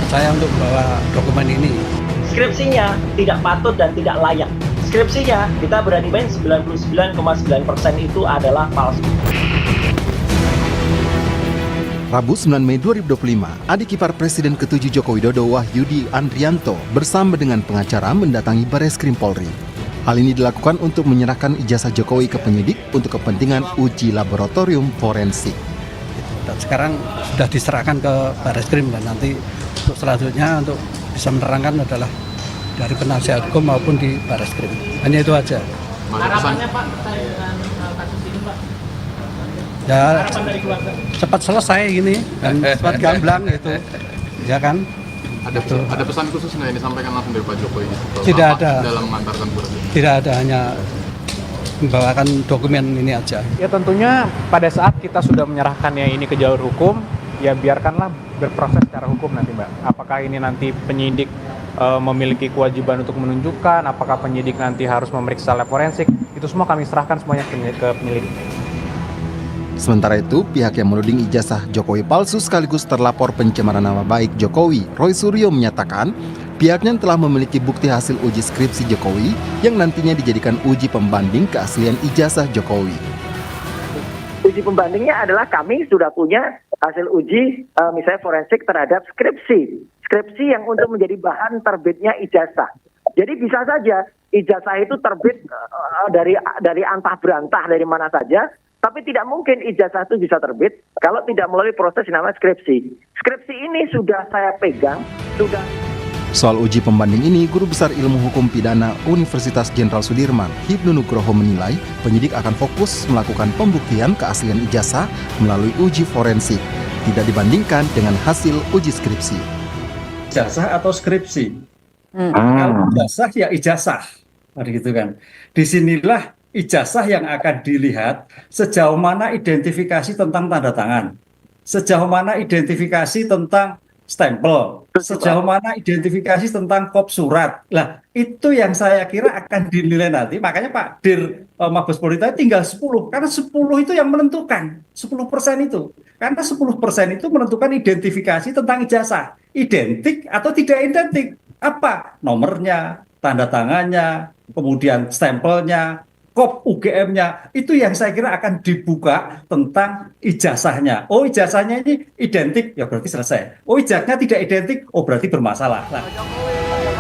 saya untuk membawa dokumen ini. Skripsinya tidak patut dan tidak layak. Skripsinya kita berani main 99,9% itu adalah palsu. Rabu 9 Mei 2025, adik ipar Presiden ke-7 Joko Widodo Wahyudi Andrianto bersama dengan pengacara mendatangi Bareskrim Polri. Hal ini dilakukan untuk menyerahkan ijazah Jokowi ke penyidik untuk kepentingan uji laboratorium forensik. Dan sekarang sudah diserahkan ke Bareskrim dan nanti untuk selanjutnya untuk bisa menerangkan adalah dari penasihat hukum maupun di Bareskrim. Hanya itu aja. Harapannya Pak terkait dengan kasus ini Pak? Ya, Harapan dari keluarga? cepat selesai ini dan cepat gamblang gitu. Ya kan? Ada pesan khusus nggak yang disampaikan langsung dari Pak Jokowi? Tidak ada. Dalam mengantarkan surat ini? Tidak ada, hanya membawakan dokumen ini aja. Ya tentunya pada saat kita sudah menyerahkannya ini ke jalur hukum, ya biarkanlah berproses secara hukum nanti Mbak. Apakah ini nanti penyidik memiliki kewajiban untuk menunjukkan, apakah penyidik nanti harus memeriksa lab forensik, itu semua kami serahkan semuanya ke penyelidik. Sementara itu, pihak yang menuding ijazah Jokowi palsu sekaligus terlapor pencemaran nama baik Jokowi, Roy Suryo menyatakan pihaknya telah memiliki bukti hasil uji skripsi Jokowi yang nantinya dijadikan uji pembanding keaslian ijazah Jokowi. Uji pembandingnya adalah kami sudah punya hasil uji misalnya forensik terhadap skripsi. Skripsi yang untuk menjadi bahan terbitnya ijazah. Jadi bisa saja ijazah itu terbit dari antah berantah dari mana saja, tapi tidak mungkin ijazah itu bisa terbit kalau tidak melalui proses yang namanya skripsi. Skripsi ini sudah saya pegang, sudah. Soal uji pembanding ini, Guru Besar Ilmu Hukum Pidana Universitas Jenderal Sudirman, Hibnu Nugroho menilai penyidik akan fokus melakukan pembuktian keaslian ijazah melalui uji forensik, tidak dibandingkan dengan hasil uji skripsi. Ijazah atau skripsi? Kalau ijazah ya ijazah, gitu kan. Disinilah ijazah yang akan dilihat sejauh mana identifikasi tentang tanda tangan, sejauh mana identifikasi tentang stempel, sejauh mana identifikasi tentang kop surat. Lah, itu yang saya kira akan dinilai nanti. Makanya Pak Dir Mabes Polri tadi tinggal 10, karena 10 itu yang menentukan, 10% itu. Karena 10% itu menentukan identifikasi tentang ijazah. Identik atau tidak identik. Apa? Nomornya, tanda tangannya, kemudian stempelnya, kop UGM-nya, itu yang saya kira akan dibuka tentang ijazahnya. Oh, ijazahnya ini identik, ya berarti selesai. Oh, ijazahnya tidak identik, oh berarti bermasalah. Nah.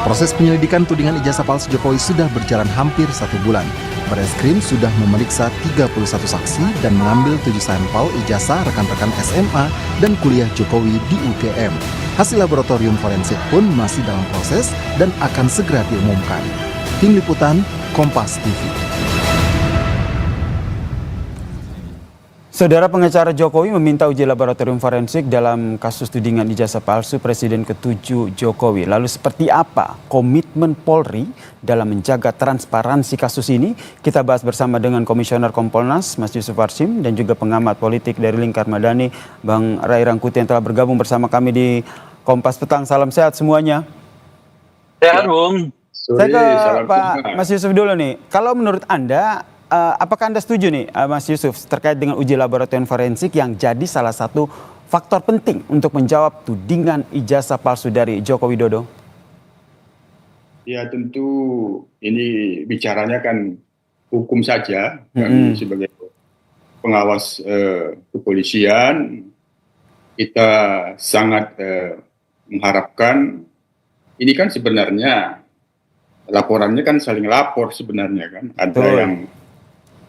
Proses penyelidikan tudingan ijazah palsu Jokowi sudah berjalan hampir 1 bulan. Bareskrim sudah memeriksa 31 saksi dan mengambil 7 sampel ijazah rekan-rekan SMA dan kuliah Jokowi di UGM. Hasil laboratorium forensik pun masih dalam proses dan akan segera diumumkan. Tim Liputan, Kompas TV. Saudara pengacara Jokowi meminta uji laboratorium forensik dalam kasus tudingan ijazah palsu Presiden ke-7 Jokowi. Lalu seperti apa komitmen Polri dalam menjaga transparansi kasus ini? Kita bahas bersama dengan Komisioner Kompolnas, Mas Yusuf Warsim, dan juga pengamat politik dari Lingkar Madani, Bang Ray Rangkuti yang telah bergabung bersama kami di Kompas Petang. Salam sehat semuanya. Sehat, Bung. Saya ke Pak Mas Yusuf dulu nih. Kalau menurut Anda, apakah Anda setuju nih Mas Yusuf terkait dengan uji laboratorium forensik yang jadi salah satu faktor penting untuk menjawab tudingan ijazah palsu dari Joko Widodo? Ya tentu ini bicaranya kan hukum saja. Kami sebagai pengawas kepolisian kita sangat mengharapkan ini kan sebenarnya laporannya kan saling lapor sebenarnya kan. Ada yang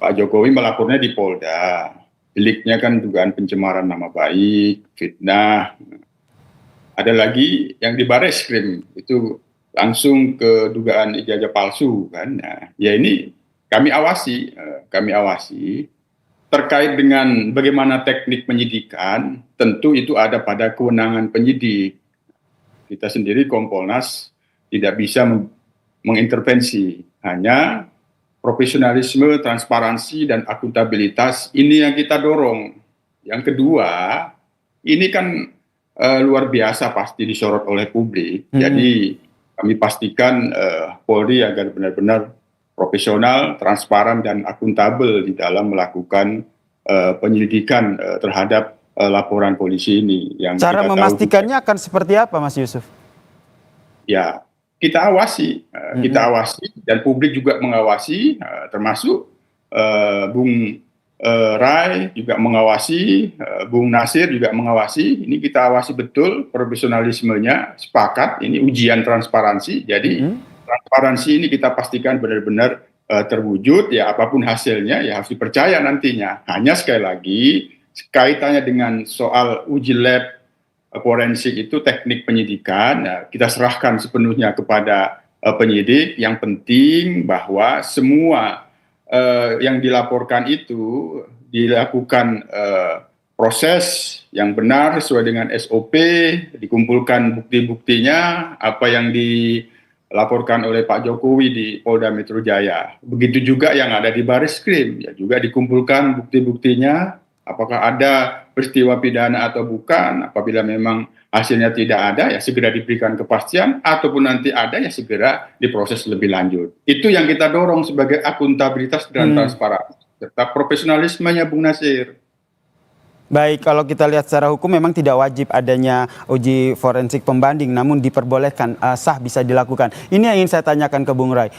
Pak Jokowi melapornya di Polda, deliknya kan dugaan pencemaran nama baik, fitnah. Ada lagi yang di Bareskrim, itu langsung ke dugaan ijazah palsu kan. Nah, ya ini kami awasi terkait dengan bagaimana teknik penyidikan, tentu itu ada pada kewenangan penyidik. Kita sendiri Kompolnas tidak bisa mengintervensi, hanya profesionalisme, transparansi, dan akuntabilitas ini yang kita dorong. Yang kedua, ini kan luar biasa pasti disorot oleh publik. Jadi kami pastikan Polri agar benar-benar profesional, transparan, dan akuntabel di dalam melakukan penyelidikan terhadap laporan polisi ini. Yang Cara kita tahu memastikannya akan seperti apa, Mas Yusuf? ya kita awasi, dan publik juga mengawasi, termasuk Bung Rai juga mengawasi, Bung Nasir juga mengawasi. Ini kita awasi betul profesionalismenya, sepakat. Ini ujian transparansi. Jadi transparansi ini kita pastikan benar-benar terwujud. Ya apapun hasilnya ya harus dipercaya nantinya. Hanya sekali lagi kaitannya dengan soal uji lab forensik itu teknik penyidikan, ya, kita serahkan sepenuhnya kepada penyidik. Yang penting bahwa semua yang dilaporkan itu dilakukan proses yang benar sesuai dengan SOP, dikumpulkan bukti-buktinya, apa yang dilaporkan oleh Pak Jokowi di Polda Metro Jaya. Begitu juga yang ada di Bareskrim, ya juga dikumpulkan bukti-buktinya, apakah ada peristiwa pidana atau bukan. Apabila memang hasilnya tidak ada, ya segera diberikan kepastian, ataupun nanti ada, ya segera diproses lebih lanjut. Itu yang kita dorong sebagai akuntabilitas dan transparansi, serta profesionalismenya Bung Nasir. Baik, kalau kita lihat secara hukum memang tidak wajib adanya uji forensik pembanding, namun diperbolehkan, sah bisa dilakukan. Ini yang ingin saya tanyakan ke Bung Rai.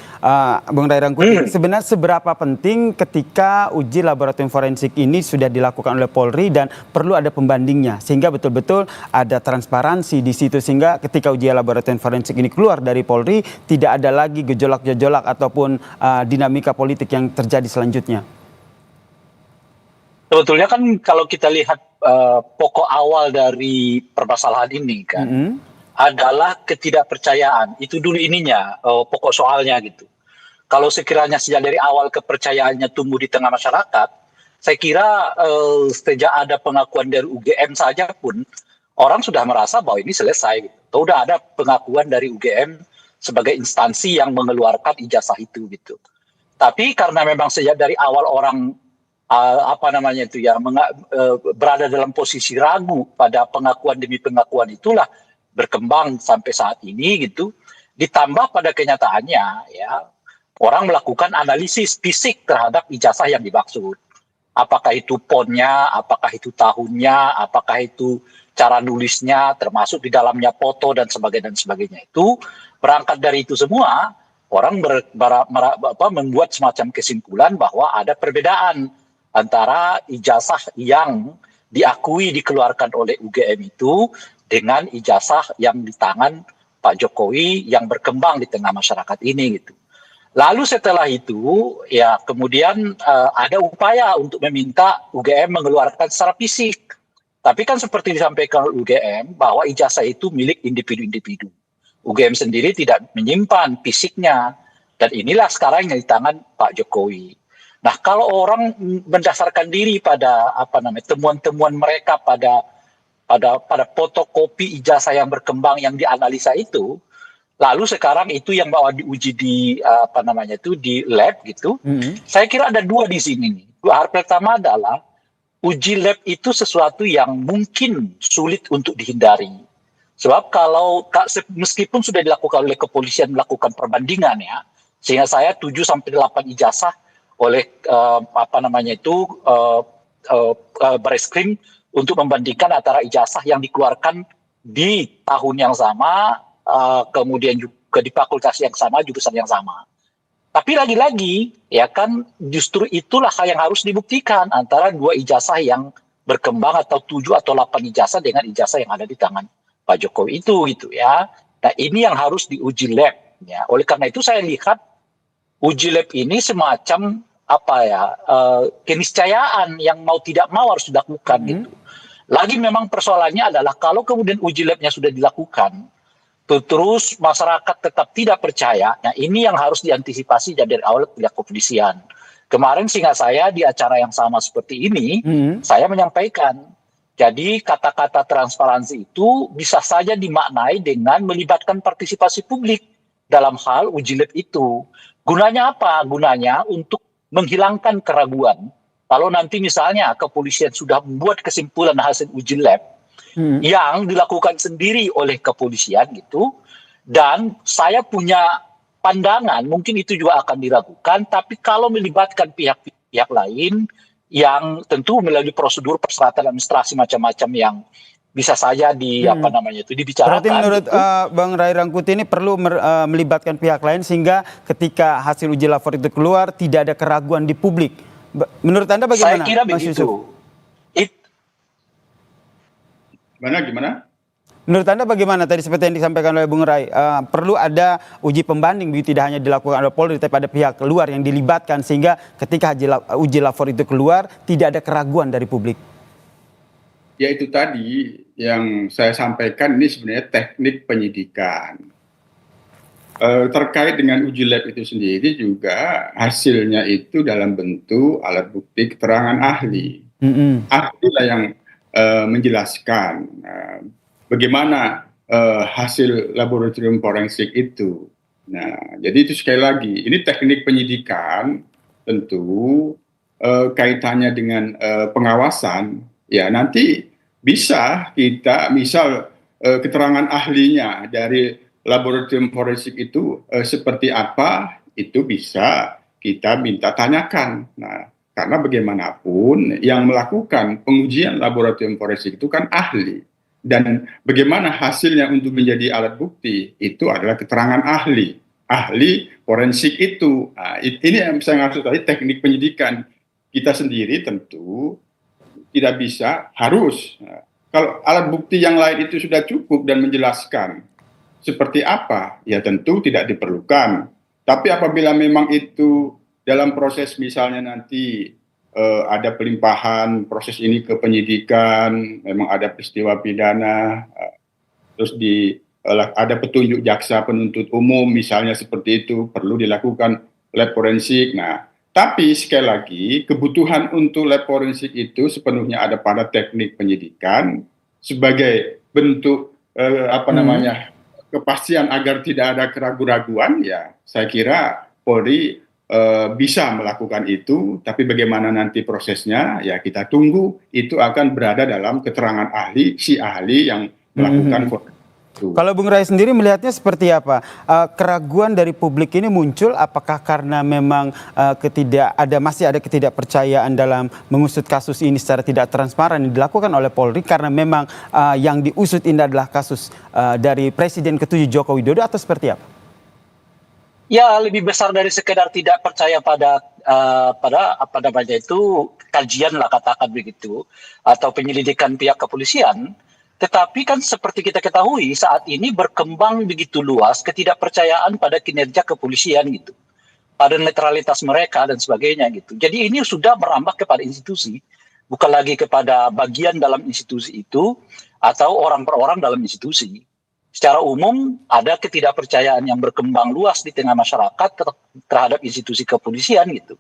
Bung Rai Rangkuti, sebenarnya seberapa penting ketika uji laboratorium forensik ini sudah dilakukan oleh Polri dan perlu ada pembandingnya, sehingga betul-betul ada transparansi di situ, sehingga ketika uji laboratorium forensik ini keluar dari Polri, tidak ada lagi gejolak-gejolak ataupun dinamika politik yang terjadi selanjutnya. Sebetulnya kan kalau kita lihat pokok awal dari permasalahan ini kan adalah ketidakpercayaan. Itu dulu ininya, pokok soalnya gitu. Kalau sekiranya sejak dari awal kepercayaannya tumbuh di tengah masyarakat, saya kira sejak ada pengakuan dari UGM saja pun orang sudah merasa bahwa ini selesai. Gitu. Sudah ada pengakuan dari UGM sebagai instansi yang mengeluarkan ijazah itu gitu. Tapi karena memang sejak dari awal orang berada dalam posisi ragu pada pengakuan demi pengakuan, itulah berkembang sampai saat ini gitu. Ditambah pada kenyataannya ya orang melakukan analisis fisik terhadap ijazah yang dimaksud. Apakah itu ponnya, apakah itu tahunnya, apakah itu cara nulisnya, termasuk di dalamnya foto dan sebagainya itu. Berangkat dari itu semua orang membuat semacam kesimpulan bahwa ada perbedaan antara ijazah yang diakui dikeluarkan oleh UGM itu dengan ijazah yang di tangan Pak Jokowi yang berkembang di tengah masyarakat ini gitu. Lalu setelah itu ya kemudian ada upaya untuk meminta UGM mengeluarkan secara fisik. Tapi kan seperti disampaikan oleh UGM bahwa ijazah itu milik individu-individu. UGM sendiri tidak menyimpan fisiknya, dan inilah sekarang yang di tangan Pak Jokowi. Nah, kalau orang mendasarkan diri pada temuan-temuan mereka pada fotokopi ijazah yang berkembang yang dianalisa itu, lalu sekarang itu yang bawa diuji di di lab gitu. Saya kira ada dua di sini nih. Hal pertama adalah uji lab itu sesuatu yang mungkin sulit untuk dihindari. Sebab meskipun sudah dilakukan oleh kepolisian melakukan perbandingan ya, sehingga saya 7-8 ijazah oleh Bareskrim untuk membandingkan antara ijazah yang dikeluarkan di tahun yang sama, kemudian juga di fakultas yang sama, jurusan yang sama. Tapi lagi-lagi ya kan justru itulah yang harus dibuktikan antara dua ijazah yang berkembang atau 7 atau 8 ijazah dengan ijazah yang ada di tangan Pak Jokowi itu gitu ya. Nah ini yang harus diuji lab ya. Oleh karena itu saya lihat uji lab ini semacam keniscayaan yang mau tidak mau harus dilakukan gitu. Lagi memang persoalannya adalah kalau kemudian uji labnya sudah dilakukan, terus masyarakat tetap tidak percaya. Nah ini yang harus diantisipasi dari awal pihak kepolisian. Kemarin sehingga saya di acara yang sama seperti ini, saya menyampaikan, jadi kata-kata transparansi itu bisa saja dimaknai dengan melibatkan partisipasi publik dalam hal uji lab itu. Gunanya apa? Gunanya untuk menghilangkan keraguan. Kalau nanti misalnya kepolisian sudah membuat kesimpulan hasil uji lab yang dilakukan sendiri oleh kepolisian gitu, dan saya punya pandangan mungkin itu juga akan diragukan, tapi kalau melibatkan pihak-pihak lain yang tentu melalui prosedur persyaratan administrasi macam-macam yang bisa saja dibicarakan. Berarti menurut gitu. Bang Ray Rangkuti ini perlu melibatkan pihak lain sehingga ketika hasil uji lapor itu keluar tidak ada keraguan di publik. Menurut Anda bagaimana? Saya kira Mas begitu. Yusuf? Gimana? Menurut Anda bagaimana tadi seperti yang disampaikan oleh Bung Ray? Perlu ada uji pembanding, tidak hanya dilakukan oleh Polri, tapi ada pihak luar yang dilibatkan sehingga ketika uji lapor itu keluar tidak ada keraguan dari publik. Ya itu tadi yang saya sampaikan, ini sebenarnya teknik penyidikan. Terkait dengan uji lab itu sendiri juga hasilnya itu dalam bentuk alat bukti keterangan ahli. Ahli lah yang menjelaskan bagaimana hasil laboratorium forensik itu. Nah, jadi itu sekali lagi, ini teknik penyidikan tentu kaitannya dengan pengawasan, ya nanti bisa kita misal keterangan ahlinya dari laboratorium forensik itu seperti apa, itu bisa kita minta tanyakan. Nah, karena bagaimanapun yang melakukan pengujian laboratorium forensik itu kan ahli. Dan bagaimana hasilnya untuk menjadi alat bukti itu adalah keterangan ahli forensik itu. Nah, ini yang saya maksud tadi teknik penyidikan. Kita sendiri tentu tidak bisa, harus. Nah, kalau alat bukti yang lain itu sudah cukup dan menjelaskan seperti apa, ya tentu tidak diperlukan. Tapi apabila memang itu dalam proses misalnya nanti ada pelimpahan proses ini ke penyidikan, memang ada peristiwa pidana, terus ada petunjuk jaksa penuntut umum misalnya seperti itu, perlu dilakukan lab forensik. Nah, tapi sekali lagi kebutuhan untuk lab forensik itu sepenuhnya ada pada teknik penyidikan sebagai bentuk kepastian agar tidak ada keraguan-raguan. Ya saya kira Polri bisa melakukan itu, tapi bagaimana nanti prosesnya ya kita tunggu, itu akan berada dalam keterangan si ahli yang melakukan forensik. Kalau Bung Ray sendiri melihatnya seperti apa? Keraguan dari publik ini muncul apakah karena memang masih ada ketidakpercayaan dalam mengusut kasus ini secara tidak transparan yang dilakukan oleh Polri karena memang yang diusut ini adalah kasus dari Presiden ke-7 Joko Widodo atau seperti apa? Ya, lebih besar dari sekedar tidak percaya pada kajian lah katakan begitu atau penyelidikan pihak kepolisian. Tetapi kan seperti kita ketahui saat ini berkembang begitu luas ketidakpercayaan pada kinerja kepolisian gitu, pada netralitas mereka dan sebagainya gitu. Jadi ini sudah merambah kepada institusi, bukan lagi kepada bagian dalam institusi itu atau orang per orang dalam institusi. Secara umum ada ketidakpercayaan yang berkembang luas di tengah masyarakat terhadap institusi kepolisian gitu.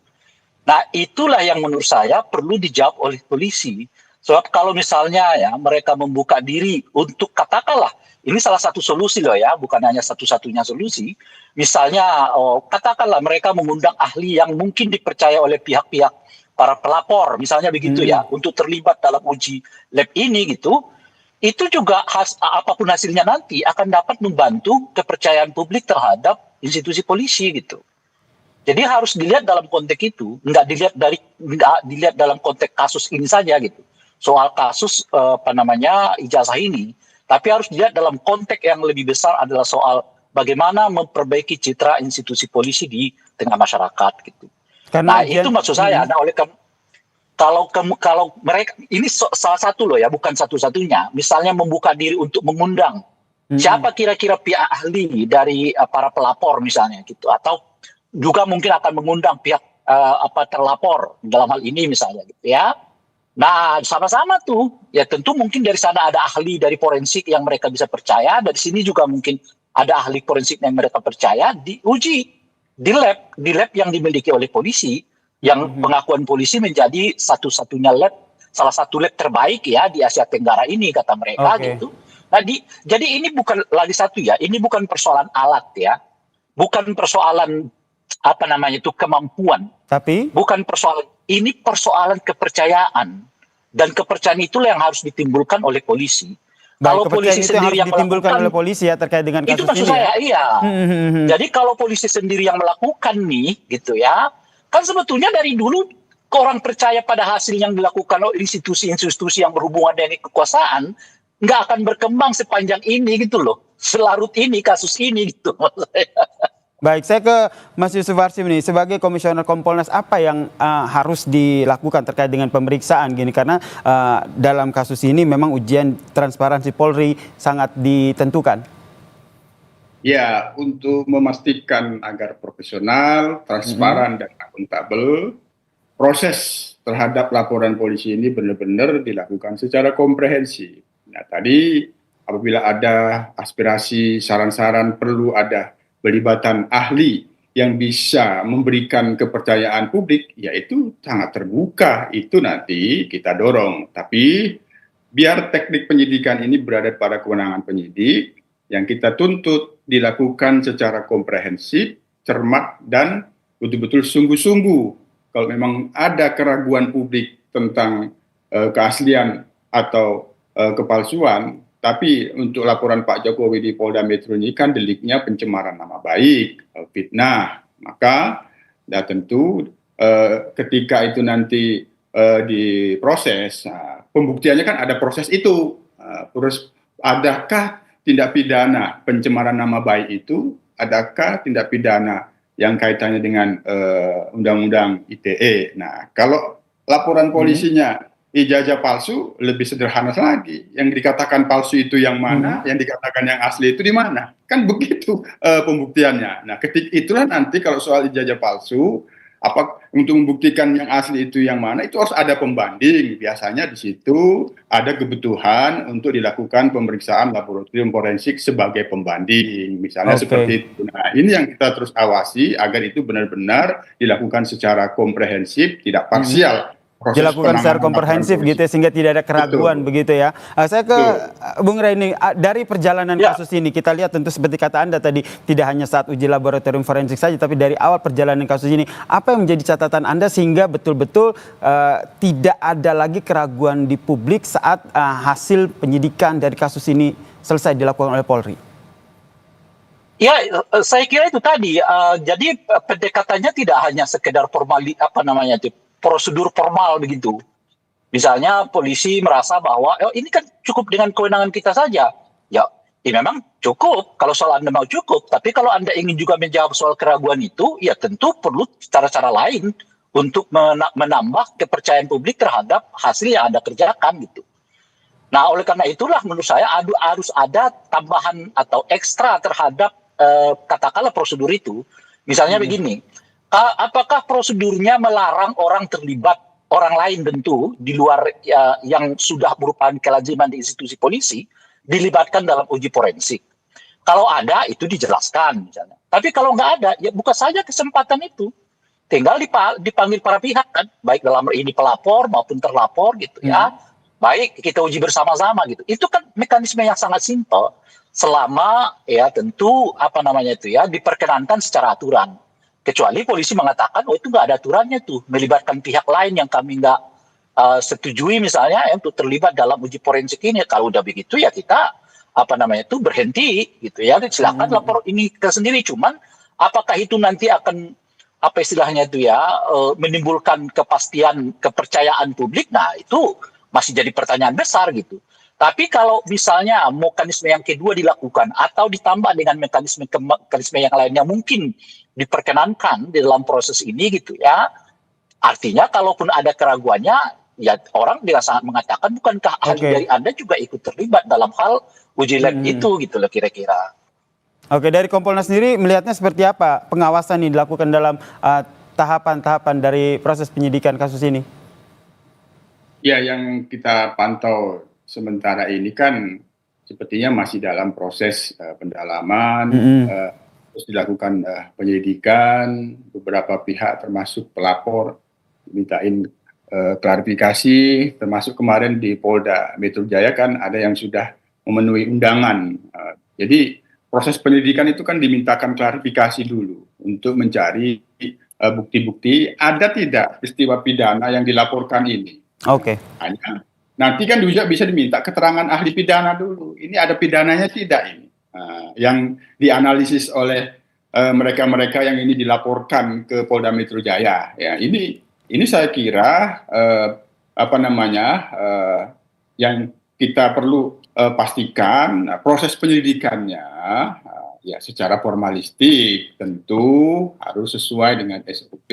Nah itulah yang menurut saya perlu dijawab oleh polisi. Sebab kalau misalnya ya mereka membuka diri untuk katakanlah ini salah satu solusi loh ya, bukan hanya satu-satunya solusi. Misalnya katakanlah mereka mengundang ahli yang mungkin dipercaya oleh pihak-pihak para pelapor misalnya begitu ya untuk terlibat dalam uji lab ini gitu. Itu juga apapun hasilnya nanti akan dapat membantu kepercayaan publik terhadap institusi polisi gitu. Jadi harus dilihat dalam konteks itu, nggak dilihat dalam konteks kasus ini saja gitu. Soal kasus ijazah ini, tapi harus dilihat dalam konteks yang lebih besar adalah soal bagaimana memperbaiki citra institusi polisi di tengah masyarakat gitu. Karena itu maksud saya. Nah, kalau mereka ini salah satu loh ya, bukan satu-satunya. Misalnya membuka diri untuk mengundang siapa kira-kira pihak ahli dari para pelapor misalnya gitu, atau juga mungkin akan mengundang pihak terlapor dalam hal ini misalnya gitu ya. Nah, sama-sama tuh, ya tentu mungkin dari sana ada ahli dari forensik yang mereka bisa percaya, dari sini juga mungkin ada ahli forensik yang mereka percaya, diuji di lab yang dimiliki oleh polisi, yang pengakuan polisi menjadi satu-satunya lab, salah satu lab terbaik ya di Asia Tenggara ini kata mereka gitu. Nah, jadi ini bukan lagi satu ya, ini bukan persoalan alat ya, bukan persoalan kemampuan, tapi bukan persoalan, ini persoalan kepercayaan. Dan kepercayaan itulah yang harus ditimbulkan oleh polisi. Kalau polisi sendiri yang ditimbulkan oleh polisi ya terkait dengan kasus ini. Itu maksud saya, iya. Jadi kalau polisi sendiri yang melakukan nih, gitu ya, kan sebetulnya dari dulu Kok orang percaya pada hasil yang dilakukan oleh institusi-institusi yang berhubungan dengan kekuasaan, nggak akan berkembang sepanjang ini gitu loh. Selarut ini, kasus ini gitu. Baik, saya ke Mas Yusuf Warsim nih, sebagai Komisioner Kompolnas, apa yang harus dilakukan terkait dengan pemeriksaan gini? Karena dalam kasus ini memang ujian transparansi Polri sangat ditentukan. Ya, untuk memastikan agar profesional, transparan, dan akuntabel, proses terhadap laporan polisi ini benar-benar dilakukan secara komprehensif. Nah, tadi apabila ada aspirasi, saran-saran, perlu ada pelibatan ahli yang bisa memberikan kepercayaan publik, yaitu sangat terbuka, itu nanti kita dorong. Tapi biar teknik penyidikan ini berada pada kewenangan penyidik, yang kita tuntut dilakukan secara komprehensif, cermat, dan betul-betul sungguh-sungguh. Kalau memang ada keraguan publik tentang keaslian atau kepalsuan, tapi untuk laporan Pak Jokowi di Polda Metro ini kan deliknya pencemaran nama baik, fitnah, maka ya tentu ketika itu nanti diproses, pembuktiannya kan ada proses itu. Terus adakah tindak pidana pencemaran nama baik itu, adakah tindak pidana yang kaitannya dengan Undang-Undang ITE. Nah, kalau laporan polisinya ijazah palsu, lebih sederhana lagi. Yang dikatakan palsu itu yang mana, yang dikatakan yang asli itu di mana. Kan begitu pembuktiannya. Nah, ketika itulah nanti kalau soal ijazah palsu, untuk membuktikan yang asli itu yang mana, itu harus ada pembanding. Biasanya di situ ada kebutuhan untuk dilakukan pemeriksaan laboratorium forensik sebagai pembanding, misalnya seperti itu. Nah, ini yang kita terus awasi agar itu benar-benar dilakukan secara komprehensif, tidak parsial. Dilakukan secara komprehensif gitu sehingga tidak ada keraguan. Betul. Begitu ya. Saya ke Bung Rey ini, dari perjalanan kasus ini kita lihat tentu seperti kata Anda tadi, tidak hanya saat uji laboratorium forensik saja, tapi dari awal perjalanan kasus ini, apa yang menjadi catatan Anda sehingga betul-betul tidak ada lagi keraguan di publik saat hasil penyidikan dari kasus ini selesai dilakukan oleh Polri? Ya, saya kira itu tadi. Jadi pendekatannya tidak hanya sekedar prosedur formal begitu. Misalnya polisi merasa bahwa ini kan cukup dengan kewenangan kita saja. Ya memang cukup kalau soal Anda mau cukup. Tapi kalau Anda ingin juga menjawab soal keraguan itu, ya tentu perlu cara-cara lain untuk menambah kepercayaan publik terhadap hasil yang Anda kerjakan gitu. Nah, oleh karena itulah menurut saya harus ada tambahan atau ekstra terhadap katakanlah prosedur itu. Misalnya begini. Apakah prosedurnya melarang orang terlibat, orang lain tentu di luar yang sudah merupakan kelaziman di institusi polisi, dilibatkan dalam uji forensik? Kalau ada, itu dijelaskan misalnya. Tapi kalau nggak ada, ya buka saja kesempatan itu. Tinggal dipanggil para pihak kan, baik dalam ini pelapor maupun terlapor gitu ya. Baik, kita uji bersama-sama gitu. Itu kan mekanisme yang sangat simpel. Selama ya tentu diperkenankan secara aturan. Kecuali polisi mengatakan, itu nggak ada aturannya tuh, melibatkan pihak lain yang kami nggak setujui misalnya untuk terlibat dalam uji forensik ini. Kalau udah begitu ya kita berhenti gitu ya. Silakan lapor ini ke sendiri. Cuman apakah itu nanti akan menimbulkan kepercayaan publik? Nah itu masih jadi pertanyaan besar gitu. Tapi kalau misalnya mekanisme yang kedua dilakukan atau ditambah dengan mekanisme yang lainnya mungkin diperkenankan di dalam proses ini gitu ya. Artinya kalaupun ada keraguannya, ya orang dia sangat mengatakan bukankah ahli dari Anda juga ikut terlibat dalam hal uji lab itu gitu loh kira-kira. Oke, dari Kompolnas sendiri melihatnya seperti apa pengawasan yang dilakukan dalam tahapan-tahapan dari proses penyidikan kasus ini? Ya, yang kita pantau sementara ini kan sepertinya masih dalam proses pendalaman, terus dilakukan penyelidikan, beberapa pihak termasuk pelapor mintain klarifikasi, termasuk kemarin di Polda Metro Jaya kan ada yang sudah memenuhi undangan. Jadi proses penyelidikan itu kan dimintakan klarifikasi dulu untuk mencari bukti-bukti ada tidak peristiwa pidana yang dilaporkan ini. Hanya nanti kan juga bisa diminta keterangan ahli pidana dulu. Ini ada pidananya tidak ini? Yang dianalisis oleh mereka-mereka yang ini dilaporkan ke Polda Metro Jaya. Ya, ini ini saya kira yang kita perlu pastikan proses penyelidikannya ya secara formalistik tentu harus sesuai dengan SOP.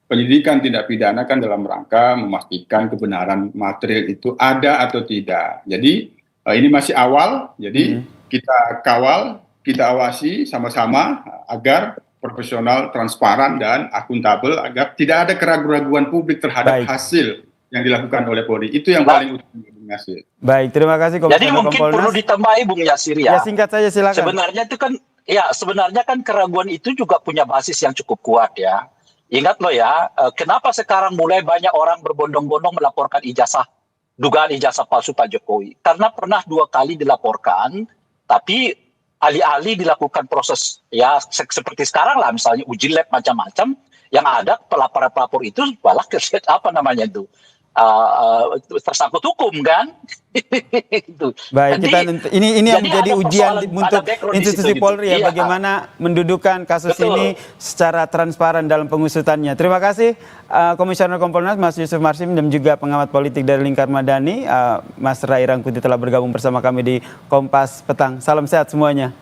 Penyidikan tindak pidana kan dalam rangka memastikan kebenaran material itu ada atau tidak. Jadi ini masih awal, jadi kita kawal, kita awasi sama-sama agar profesional, transparan, dan akuntabel agar tidak ada keraguan-keraguan publik terhadap hasil yang dilakukan oleh Polri. Itu yang paling utama, Bung Yasir. Baik, terima kasih Komisioner Jadi mungkin Kompolnas. perlu ditambahi Bung Yasir ya. Ya, singkat saja silakan. Sebenarnya kan keraguan itu juga punya basis yang cukup kuat ya. Ingat loh ya, kenapa sekarang mulai banyak orang berbondong-bondong melaporkan dugaan ijazah palsu Pak Jokowi? Karena pernah 2 kali dilaporkan, tapi alih-alih dilakukan proses ya seperti sekarang lah, misalnya uji lab macam-macam, yang ada pelapor-pelapor itu malah tersangkut hukum kan. Gitu. Baik, ini yang menjadi ujian untuk institusi Polri ya, Iya. bagaimana mendudukan kasus ini secara transparan dalam pengusutannya. Terima kasih Komisioner Kompolnas Mas Yusuf Marsim dan juga pengamat politik dari Lingkar Madani, Mas Rai Rangkuti telah bergabung bersama kami di Kompas Petang. Salam sehat semuanya.